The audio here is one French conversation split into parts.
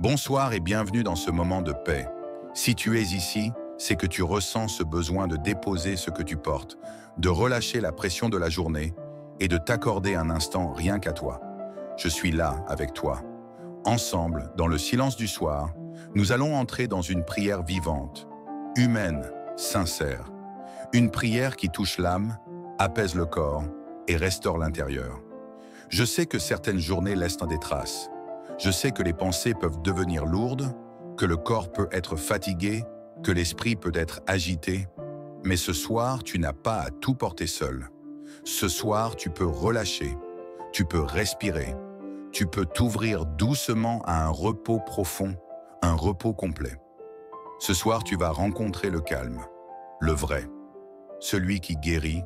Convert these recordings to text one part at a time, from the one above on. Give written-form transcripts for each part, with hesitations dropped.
Bonsoir et bienvenue dans ce moment de paix. Si tu es ici, c'est que tu ressens ce besoin de déposer ce que tu portes, de relâcher la pression de la journée et de t'accorder un instant rien qu'à toi. Je suis là avec toi. Ensemble, dans le silence du soir, nous allons entrer dans une prière vivante, humaine, sincère. Une prière qui touche l'âme, apaise le corps et restaure l'intérieur. Je sais que certaines journées laissent des traces. Je sais que les pensées peuvent devenir lourdes, que le corps peut être fatigué, que l'esprit peut être agité. Mais ce soir, tu n'as pas à tout porter seul. Ce soir, tu peux relâcher, tu peux respirer, tu peux t'ouvrir doucement à un repos profond, un repos complet. Ce soir, tu vas rencontrer le calme, le vrai, celui qui guérit,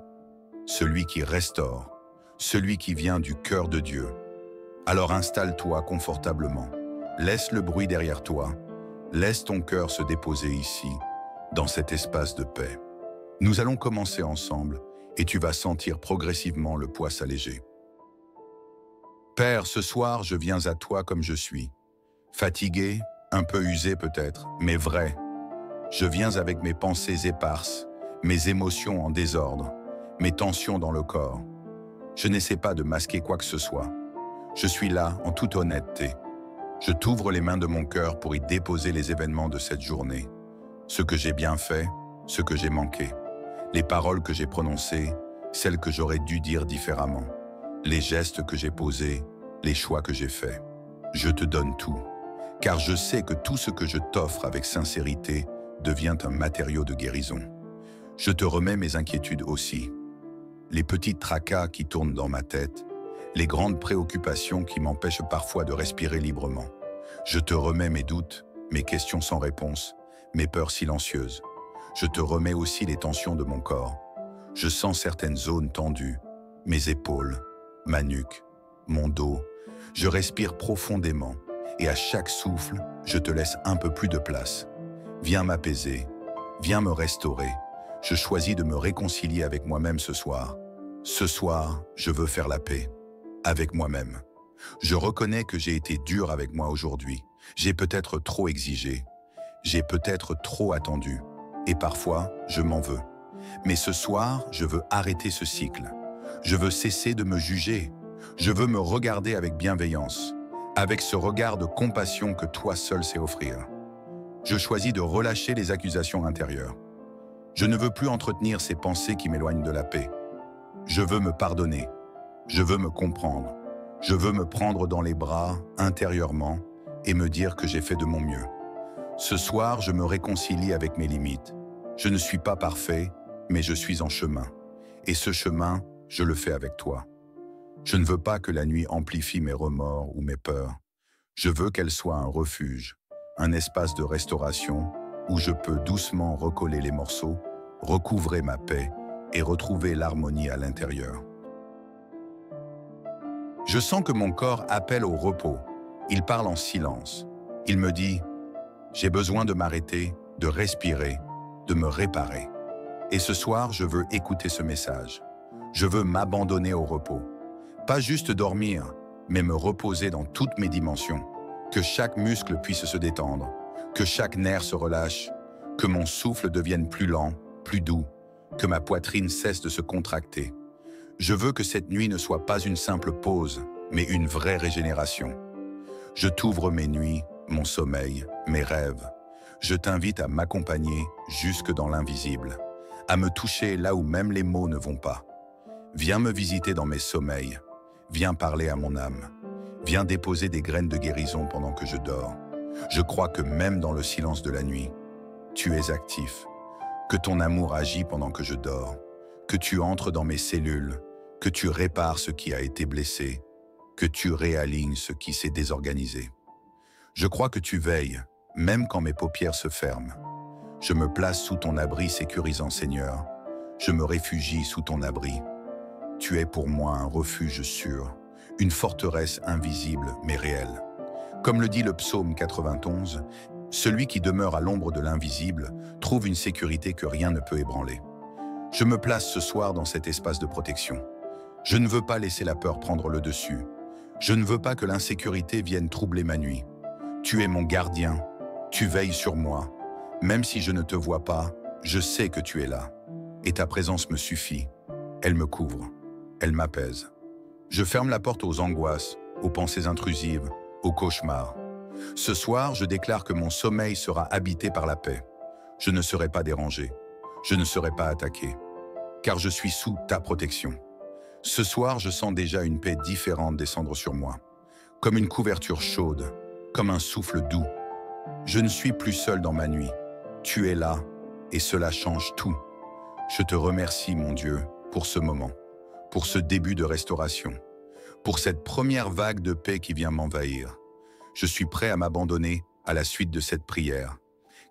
celui qui restaure, celui qui vient du cœur de Dieu. Alors installe-toi confortablement, laisse le bruit derrière toi, laisse ton cœur se déposer ici, dans cet espace de paix. Nous allons commencer ensemble et tu vas sentir progressivement le poids s'alléger. Père, ce soir, je viens à toi comme je suis. Fatigué, un peu usé peut-être, mais vrai. Je viens avec mes pensées éparses, mes émotions en désordre, mes tensions dans le corps. Je n'essaie pas de masquer quoi que ce soit. Je suis là en toute honnêteté. Je t'ouvre les mains de mon cœur pour y déposer les événements de cette journée. Ce que j'ai bien fait, ce que j'ai manqué. Les paroles que j'ai prononcées, celles que j'aurais dû dire différemment. Les gestes que j'ai posés, les choix que j'ai faits. Je te donne tout, car je sais que tout ce que je t'offre avec sincérité devient un matériau de guérison. Je te remets mes inquiétudes aussi. Les petits tracas qui tournent dans ma tête, les grandes préoccupations qui m'empêchent parfois de respirer librement. Je te remets mes doutes, mes questions sans réponse, mes peurs silencieuses. Je te remets aussi les tensions de mon corps. Je sens certaines zones tendues, mes épaules, ma nuque, mon dos. Je respire profondément et à chaque souffle, je te laisse un peu plus de place. Viens m'apaiser, viens me restaurer. Je choisis de me réconcilier avec moi-même ce soir. Ce soir, je veux faire la paix avec moi-même. Je reconnais que j'ai été dur avec moi aujourd'hui. J'ai peut-être trop exigé. J'ai peut-être trop attendu. Et parfois, je m'en veux. Mais ce soir, je veux arrêter ce cycle. Je veux cesser de me juger. Je veux me regarder avec bienveillance, avec ce regard de compassion que toi seul sais offrir. Je choisis de relâcher les accusations intérieures. Je ne veux plus entretenir ces pensées qui m'éloignent de la paix. Je veux me pardonner. Je veux me comprendre. Je veux me prendre dans les bras, intérieurement, et me dire que j'ai fait de mon mieux. Ce soir, je me réconcilie avec mes limites. Je ne suis pas parfait, mais je suis en chemin. Et ce chemin, je le fais avec toi. Je ne veux pas que la nuit amplifie mes remords ou mes peurs. Je veux qu'elle soit un refuge, un espace de restauration où je peux doucement recoller les morceaux, recouvrer ma paix et retrouver l'harmonie à l'intérieur. Je sens que mon corps appelle au repos. Il parle en silence. Il me dit « J'ai besoin de m'arrêter, de respirer, de me réparer. » Et ce soir, je veux écouter ce message. Je veux m'abandonner au repos. Pas juste dormir, mais me reposer dans toutes mes dimensions. Que chaque muscle puisse se détendre, que chaque nerf se relâche, que mon souffle devienne plus lent, plus doux, que ma poitrine cesse de se contracter. Je veux que cette nuit ne soit pas une simple pause, mais une vraie régénération. Je t'ouvre mes nuits, mon sommeil, mes rêves. Je t'invite à m'accompagner jusque dans l'invisible, à me toucher là où même les mots ne vont pas. Viens me visiter dans mes sommeils, viens parler à mon âme, viens déposer des graines de guérison pendant que je dors. Je crois que même dans le silence de la nuit, tu es actif, que ton amour agit pendant que je dors, que tu entres dans mes cellules, que tu répares ce qui a été blessé, que tu réalignes ce qui s'est désorganisé. Je crois que tu veilles, même quand mes paupières se ferment. Je me place sous ton abri sécurisant, Seigneur. Je me réfugie sous ton abri. Tu es pour moi un refuge sûr, une forteresse invisible mais réelle. Comme le dit le psaume 91, « Celui qui demeure à l'ombre de l'invisible trouve une sécurité que rien ne peut ébranler. » Je me place ce soir dans cet espace de protection. Je ne veux pas laisser la peur prendre le dessus. Je ne veux pas que l'insécurité vienne troubler ma nuit. Tu es mon gardien, tu veilles sur moi. Même si je ne te vois pas, je sais que tu es là. Et ta présence me suffit. Elle me couvre, elle m'apaise. Je ferme la porte aux angoisses, aux pensées intrusives, aux cauchemars. Ce soir, je déclare que mon sommeil sera habité par la paix. Je ne serai pas dérangé, je ne serai pas attaqué, car je suis sous ta protection. Ce soir, je sens déjà une paix différente descendre sur moi, comme une couverture chaude, comme un souffle doux. Je ne suis plus seul dans ma nuit. Tu es là, et cela change tout. Je te remercie, mon Dieu, pour ce moment, pour ce début de restauration, pour cette première vague de paix qui vient m'envahir. Je suis prêt à m'abandonner à la suite de cette prière,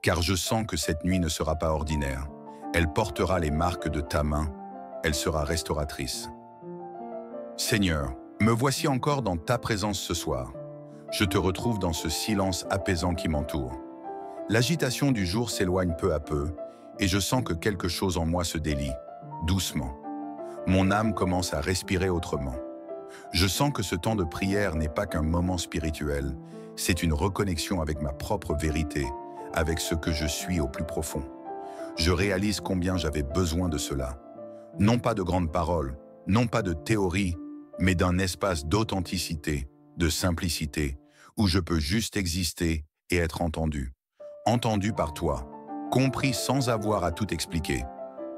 car je sens que cette nuit ne sera pas ordinaire. Elle portera les marques de ta main, elle sera restauratrice. Seigneur, me voici encore dans ta présence ce soir. Je te retrouve dans ce silence apaisant qui m'entoure. L'agitation du jour s'éloigne peu à peu, et je sens que quelque chose en moi se délie, doucement. Mon âme commence à respirer autrement. Je sens que ce temps de prière n'est pas qu'un moment spirituel, c'est une reconnexion avec ma propre vérité, avec ce que je suis au plus profond. Je réalise combien j'avais besoin de cela. Non pas de grandes paroles, non pas de théories, mais d'un espace d'authenticité, de simplicité, où je peux juste exister et être entendu. Entendu par toi, compris sans avoir à tout expliquer,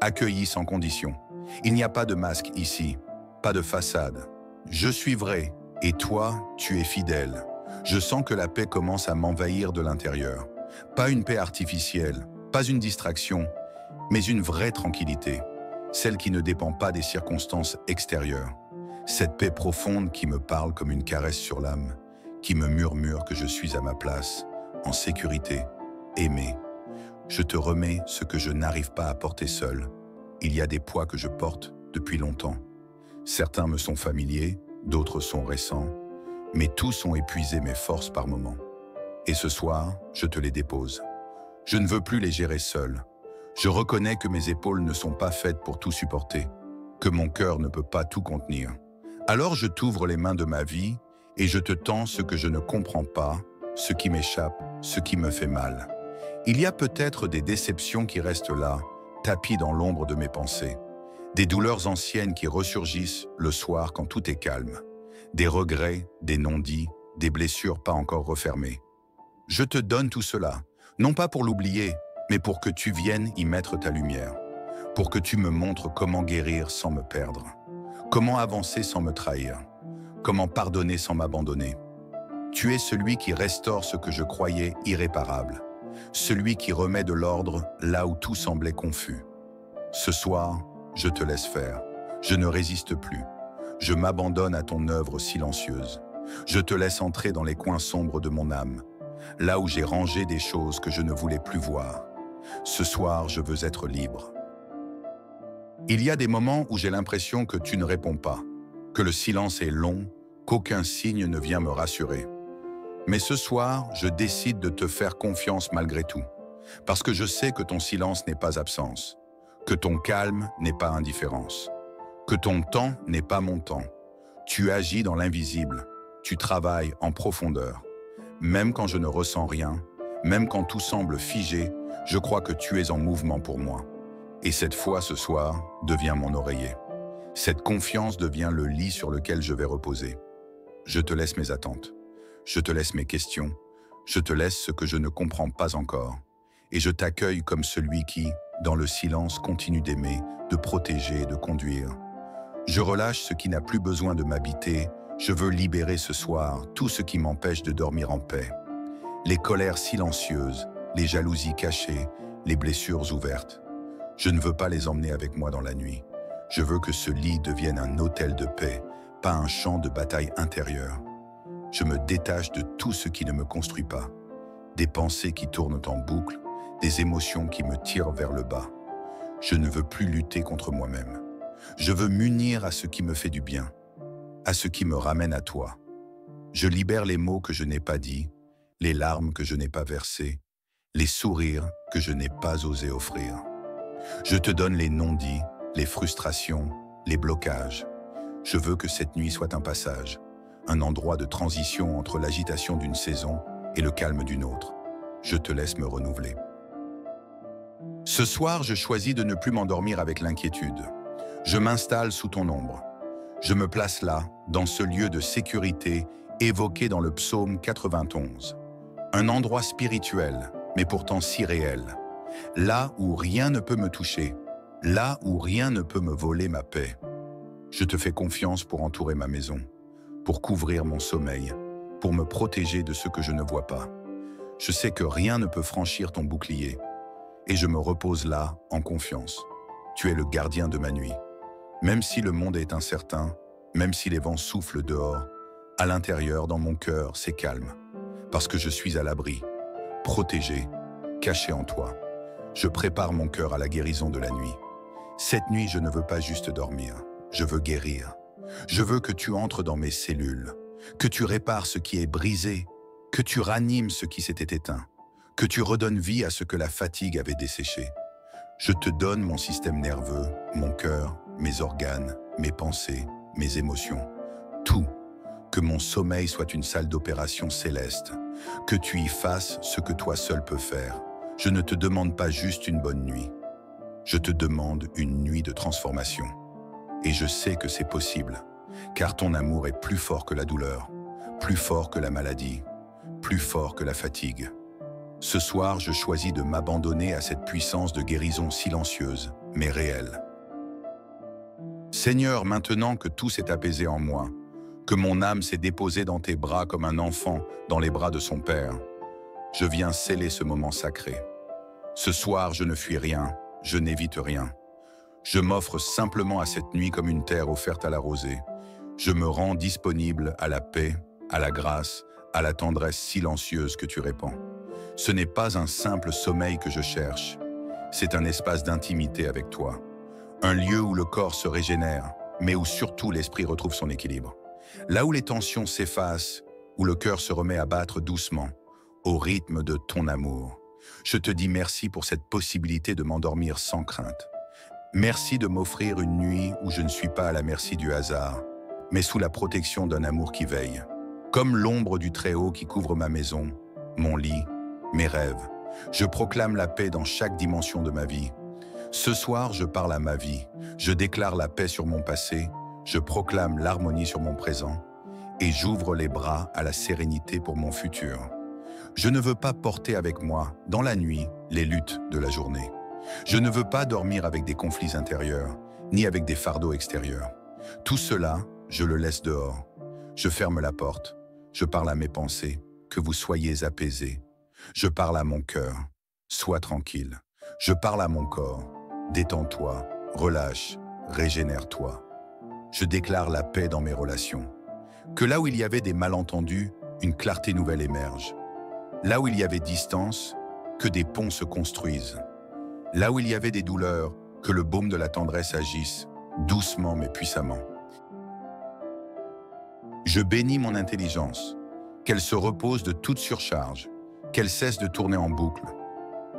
accueilli sans condition. Il n'y a pas de masque ici, pas de façade. Je suis vrai, et toi, tu es fidèle. Je sens que la paix commence à m'envahir de l'intérieur. Pas une paix artificielle, pas une distraction, mais une vraie tranquillité. Celle qui ne dépend pas des circonstances extérieures. Cette paix profonde qui me parle comme une caresse sur l'âme, qui me murmure que je suis à ma place, en sécurité, aimé. Je te remets ce que je n'arrive pas à porter seul. Il y a des poids que je porte depuis longtemps. Certains me sont familiers, d'autres sont récents, mais tous ont épuisé mes forces par moments. Et ce soir, je te les dépose. Je ne veux plus les gérer seul. Je reconnais que mes épaules ne sont pas faites pour tout supporter, que mon cœur ne peut pas tout contenir. Alors je t'ouvre les mains de ma vie et je te tends ce que je ne comprends pas, ce qui m'échappe, ce qui me fait mal. Il y a peut-être des déceptions qui restent là, tapies dans l'ombre de mes pensées. Des douleurs anciennes qui ressurgissent le soir quand tout est calme. Des regrets, des non-dits, des blessures pas encore refermées. Je te donne tout cela, non pas pour l'oublier, mais pour que tu viennes y mettre ta lumière. Pour que tu me montres comment guérir sans me perdre. Comment avancer sans me trahir. Comment pardonner sans m'abandonner. Tu es celui qui restaure ce que je croyais irréparable. Celui qui remet de l'ordre là où tout semblait confus. Ce soir, je te laisse faire. Je ne résiste plus. Je m'abandonne à ton œuvre silencieuse. Je te laisse entrer dans les coins sombres de mon âme, là où j'ai rangé des choses que je ne voulais plus voir. Ce soir, je veux être libre. Il y a des moments où j'ai l'impression que tu ne réponds pas, que le silence est long, qu'aucun signe ne vient me rassurer. Mais ce soir, je décide de te faire confiance malgré tout, parce que je sais que ton silence n'est pas absence, que ton calme n'est pas indifférence, que ton temps n'est pas mon temps. Tu agis dans l'invisible, tu travailles en profondeur. Même quand je ne ressens rien, même quand tout semble figé, je crois que tu es en mouvement pour moi. Et cette foi ce soir devient mon oreiller. Cette confiance devient le lit sur lequel je vais reposer. Je te laisse mes attentes. Je te laisse mes questions. Je te laisse ce que je ne comprends pas encore. Et je t'accueille comme celui qui, dans le silence, continue d'aimer, de protéger et de conduire. Je relâche ce qui n'a plus besoin de m'habiter. Je veux libérer ce soir tout ce qui m'empêche de dormir en paix. Les colères silencieuses, les jalousies cachées, les blessures ouvertes. Je ne veux pas les emmener avec moi dans la nuit. Je veux que ce lit devienne un hôtel de paix, pas un champ de bataille intérieure. Je me détache de tout ce qui ne me construit pas. Des pensées qui tournent en boucle, des émotions qui me tirent vers le bas. Je ne veux plus lutter contre moi-même. Je veux m'unir à ce qui me fait du bien, à ce qui me ramène à toi. Je libère les mots que je n'ai pas dits, les larmes que je n'ai pas versées, les sourires que je n'ai pas osé offrir. Je te donne les non-dits, les frustrations, les blocages. Je veux que cette nuit soit un passage, un endroit de transition entre l'agitation d'une saison et le calme d'une autre. Je te laisse me renouveler. Ce soir, je choisis de ne plus m'endormir avec l'inquiétude. Je m'installe sous ton ombre. Je me place là, dans ce lieu de sécurité évoqué dans le psaume 91. Un endroit spirituel, mais pourtant si réel. Là où rien ne peut me toucher, là où rien ne peut me voler ma paix. Je te fais confiance pour entourer ma maison, pour couvrir mon sommeil, pour me protéger de ce que je ne vois pas. Je sais que rien ne peut franchir ton bouclier, et je me repose là, en confiance. Tu es le gardien de ma nuit. Même si le monde est incertain, même si les vents soufflent dehors, à l'intérieur, dans mon cœur, c'est calme. Parce que je suis à l'abri, protégé, caché en toi. Je prépare mon cœur à la guérison de la nuit. Cette nuit, je ne veux pas juste dormir, je veux guérir. Je veux que tu entres dans mes cellules, que tu répares ce qui est brisé, que tu ranimes ce qui s'était éteint, que tu redonnes vie à ce que la fatigue avait desséché. Je te donne mon système nerveux, mon cœur, mes organes, mes pensées, mes émotions, tout. Que mon sommeil soit une salle d'opération céleste, que tu y fasses ce que toi seul peux faire. Je ne te demande pas juste une bonne nuit, je te demande une nuit de transformation. Et je sais que c'est possible, car ton amour est plus fort que la douleur, plus fort que la maladie, plus fort que la fatigue. Ce soir, je choisis de m'abandonner à cette puissance de guérison silencieuse, mais réelle. Seigneur, maintenant que tout s'est apaisé en moi, que mon âme s'est déposée dans tes bras comme un enfant dans les bras de son père, je viens sceller ce moment sacré. Ce soir, je ne fuis rien, je n'évite rien. Je m'offre simplement à cette nuit comme une terre offerte à la rosée. Je me rends disponible à la paix, à la grâce, à la tendresse silencieuse que tu répands. Ce n'est pas un simple sommeil que je cherche, c'est un espace d'intimité avec toi. Un lieu où le corps se régénère, mais où surtout l'esprit retrouve son équilibre. Là où les tensions s'effacent, où le cœur se remet à battre doucement, au rythme de ton amour. Je te dis merci pour cette possibilité de m'endormir sans crainte. Merci de m'offrir une nuit où je ne suis pas à la merci du hasard, mais sous la protection d'un amour qui veille. Comme l'ombre du Très-Haut qui couvre ma maison, mon lit, mes rêves. Je proclame la paix dans chaque dimension de ma vie. Ce soir, je parle à ma vie. Je déclare la paix sur mon passé. Je proclame l'harmonie sur mon présent. Et j'ouvre les bras à la sérénité pour mon futur. Je ne veux pas porter avec moi, dans la nuit, les luttes de la journée. Je ne veux pas dormir avec des conflits intérieurs, ni avec des fardeaux extérieurs. Tout cela, je le laisse dehors. Je ferme la porte. Je parle à mes pensées. Que vous soyez apaisés. Je parle à mon cœur. Sois tranquille. Je parle à mon corps. Détends-toi, relâche, régénère-toi. Je déclare la paix dans mes relations. Que là où il y avait des malentendus, une clarté nouvelle émerge. Là où il y avait distance, que des ponts se construisent. Là où il y avait des douleurs, que le baume de la tendresse agisse, doucement mais puissamment. Je bénis mon intelligence, qu'elle se repose de toute surcharge, qu'elle cesse de tourner en boucle.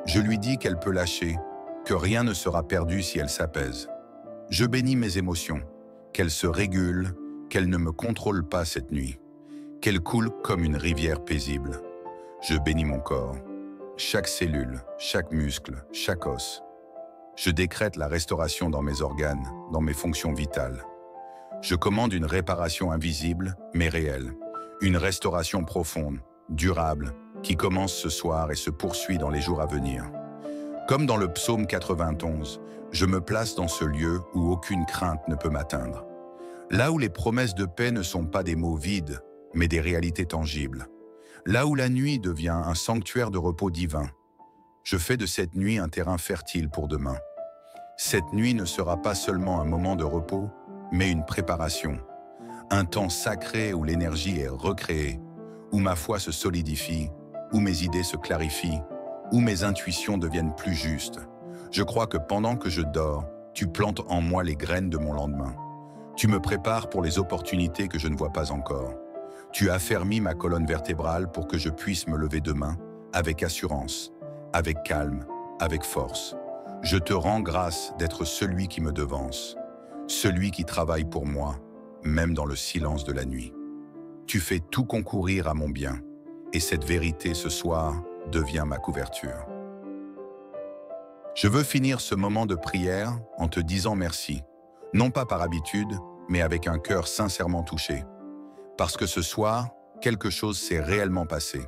Je lui dis qu'elle peut lâcher, que rien ne sera perdu si elle s'apaise. Je bénis mes émotions, qu'elles se régulent, qu'elles ne me contrôlent pas cette nuit, qu'elles coulent comme une rivière paisible. Je bénis mon corps, chaque cellule, chaque muscle, chaque os. Je décrète la restauration dans mes organes, dans mes fonctions vitales. Je commande une réparation invisible, mais réelle, une restauration profonde, durable, qui commence ce soir et se poursuit dans les jours à venir. Comme dans le psaume 91, je me place dans ce lieu où aucune crainte ne peut m'atteindre. Là où les promesses de paix ne sont pas des mots vides, mais des réalités tangibles. Là où la nuit devient un sanctuaire de repos divin. Je fais de cette nuit un terrain fertile pour demain. Cette nuit ne sera pas seulement un moment de repos, mais une préparation. Un temps sacré où l'énergie est recréée, où ma foi se solidifie, où mes idées se clarifient, où mes intuitions deviennent plus justes. Je crois que pendant que je dors, tu plantes en moi les graines de mon lendemain. Tu me prépares pour les opportunités que je ne vois pas encore. Tu affermis ma colonne vertébrale pour que je puisse me lever demain avec assurance, avec calme, avec force. Je te rends grâce d'être celui qui me devance, celui qui travaille pour moi, même dans le silence de la nuit. Tu fais tout concourir à mon bien, Et cette vérité ce soir devient ma couverture. Je veux finir ce moment de prière en te disant merci, non pas par habitude, mais avec un cœur sincèrement touché. Parce que ce soir, quelque chose s'est réellement passé.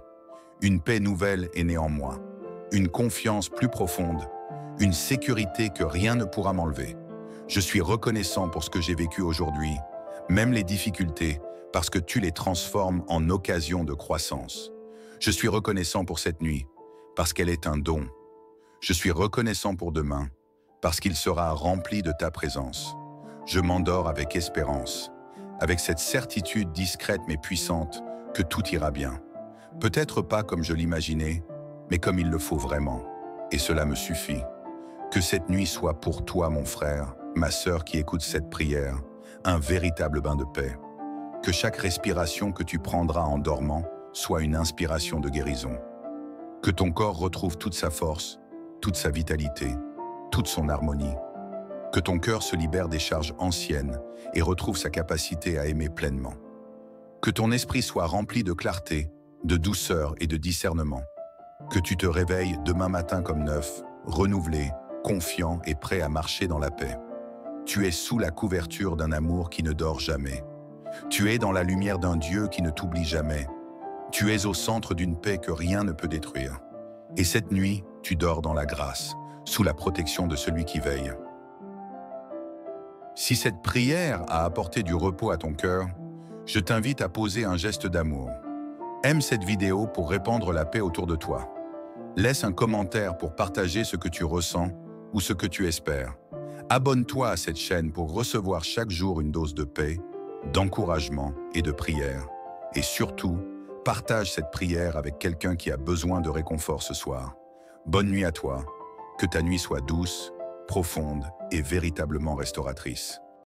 Une paix nouvelle est née en moi, une confiance plus profonde, une sécurité que rien ne pourra m'enlever. Je suis reconnaissant pour ce que j'ai vécu aujourd'hui, même les difficultés, parce que tu les transformes en occasion de croissance. Je suis reconnaissant pour cette nuit, parce qu'elle est un don. Je suis reconnaissant pour demain, parce qu'il sera rempli de ta présence. Je m'endors avec espérance, avec cette certitude discrète mais puissante que tout ira bien. Peut-être pas comme je l'imaginais, mais comme il le faut vraiment. Et cela me suffit. Que cette nuit soit pour toi, mon frère, ma sœur qui écoute cette prière, un véritable bain de paix. Que chaque respiration que tu prendras en dormant soit une inspiration de guérison. Que ton corps retrouve toute sa force, toute sa vitalité, toute son harmonie. Que ton cœur se libère des charges anciennes et retrouve sa capacité à aimer pleinement. Que ton esprit soit rempli de clarté, de douceur et de discernement. Que tu te réveilles demain matin comme neuf, renouvelé, confiant et prêt à marcher dans la paix. Tu es sous la couverture d'un amour qui ne dort jamais. Tu es dans la lumière d'un Dieu qui ne t'oublie jamais. Tu es au centre d'une paix que rien ne peut détruire. Et cette nuit, tu dors dans la grâce, sous la protection de celui qui veille. Si cette prière a apporté du repos à ton cœur, je t'invite à poser un geste d'amour. Aime cette vidéo pour répandre la paix autour de toi. Laisse un commentaire pour partager ce que tu ressens ou ce que tu espères. Abonne-toi à cette chaîne pour recevoir chaque jour une dose de paix, d'encouragement et de prière. Et surtout, partage cette prière avec quelqu'un qui a besoin de réconfort ce soir. Bonne nuit à toi, que ta nuit soit douce, profonde et véritablement restauratrice.